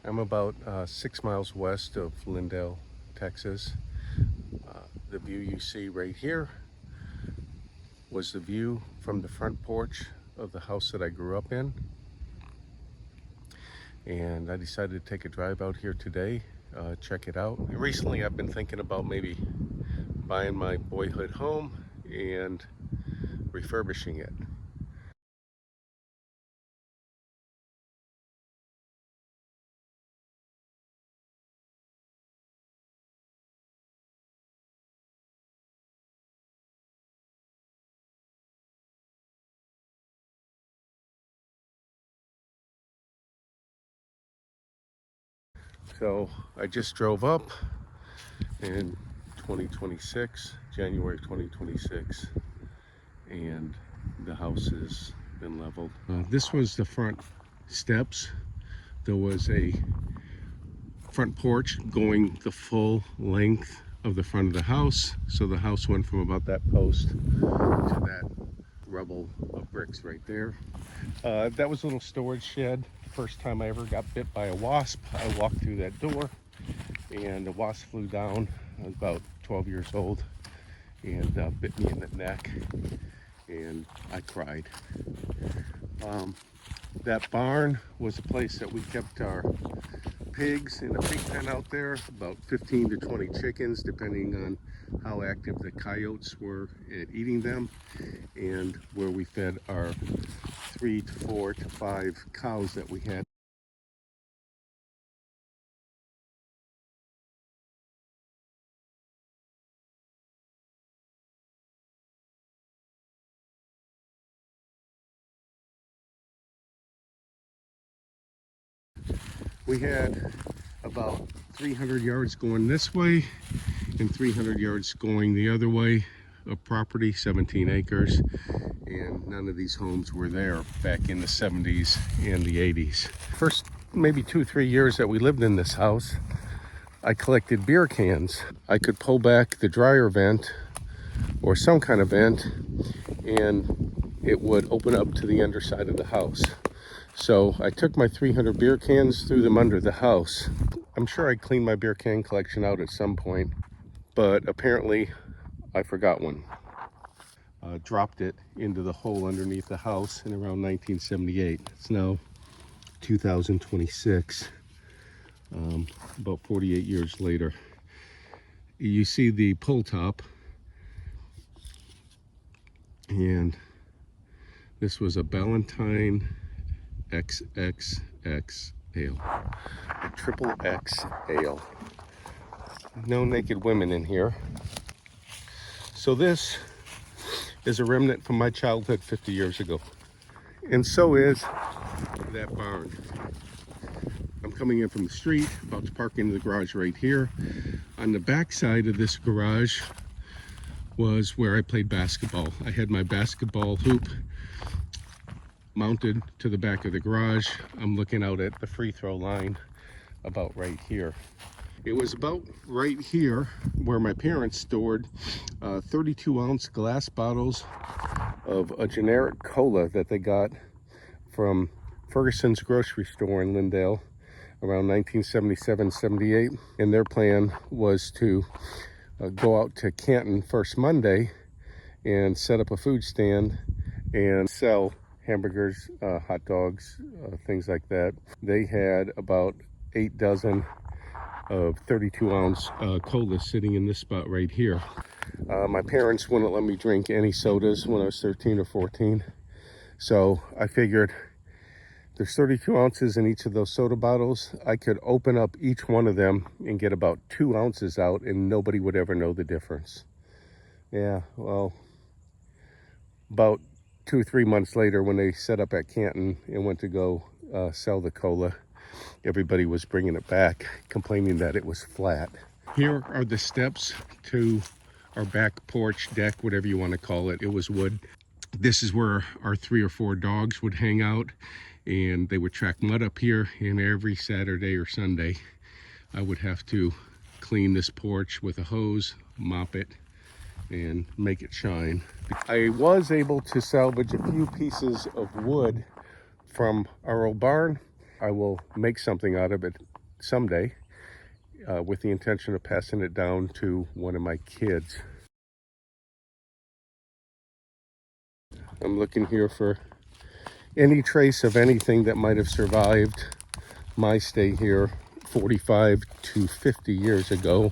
I'm about 6 miles west of Lindale, Texas. The view you see right here was the view from the front porch of the house that I grew up in. And I decided to take a drive out here today, check it out. Recently I've been thinking about maybe buying my boyhood home and refurbishing it. So I just drove up in 2026, January 2026, and the house has been leveled. This was the front steps. There was a front porch going the full length of the front of the house. So the house went from about that post to that rubble of bricks right there. That was a little storage shed. The first time I ever got bit by a wasp, I walked through that door and the wasp flew down. I was about 12 years old and bit me in the neck, and I cried. That barn was a place that we kept our pigs in a pig pen out there, about 15 to 20 chickens, depending on how active the coyotes were at eating them, and where we fed our 3 to 4 to 5 cows that we had. We had about 300 yards going this way and 300 yards going the other way of property, 17 acres, and none of these homes were there back in the 70s and the 80s. First maybe 2-3 years that we lived in this house, I collected beer cans. I could pull back the dryer vent or some kind of vent and it would open up to the underside of the house. So I took my 300 beer cans, threw them under the house. I'm sure I cleaned my beer can collection out at some point, but apparently I forgot one. Dropped it into the hole underneath the house in around 1978. It's now 2026, about 48 years later. You see the pull top, and this was a Ballantine XXX ale, a triple X ale. No naked women in here. So this is a remnant from my childhood 50 years ago. And so is that barn. I'm coming in from the street, about to park into the garage right here. On the back side of this garage was where I played basketball. I had my basketball hoop mounted to the back of the garage. I'm looking out at the free throw line about right here. It was about right here where my parents stored 32-ounce glass bottles of a generic cola that they got from Ferguson's grocery store in Lindale around 1977-78. And their plan was to go out to Canton first Monday and set up a food stand and sell hamburgers, hot dogs, things like that. They had about 8 dozen of 32-ounce colas sitting in this spot right here. My parents wouldn't let me drink any sodas when I was 13 or 14. So I figured there's 32 ounces in each of those soda bottles. I could open up each one of them and get about 2 ounces out and nobody would ever know the difference. Yeah, well, about 2 or 3 months later, when they set up at Canton and went to go sell the cola, everybody was bringing it back, complaining that it was flat. Here are the steps to our back porch, deck, whatever you want to call it. It was wood. This is where our 3 or 4 dogs would hang out, and they would track mud up here. And every Saturday or Sunday, I would have to clean this porch with a hose, mop it, and make it shine. I was able to salvage a few pieces of wood from our old barn. I will make something out of it someday with the intention of passing it down to one of my kids. I'm looking here for any trace of anything that might have survived my stay here 45 to 50 years ago.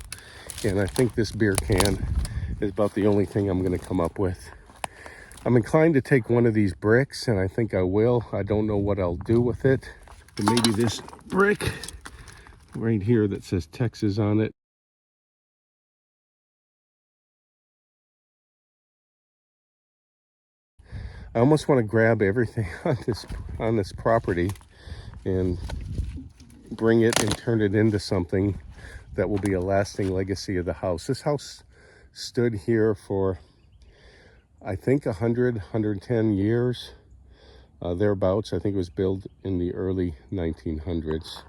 And I think this beer can is about the only thing I'm going to come up with. I'm inclined to take one of these bricks, and I think I will. I don't know what I'll do with it. But maybe this brick right here that says Texas on it. I almost want to grab everything on this property and bring it and turn it into something that will be a lasting legacy of the house. This house stood here for, I think, 110 years, thereabouts. I think it was built in the early 1900s.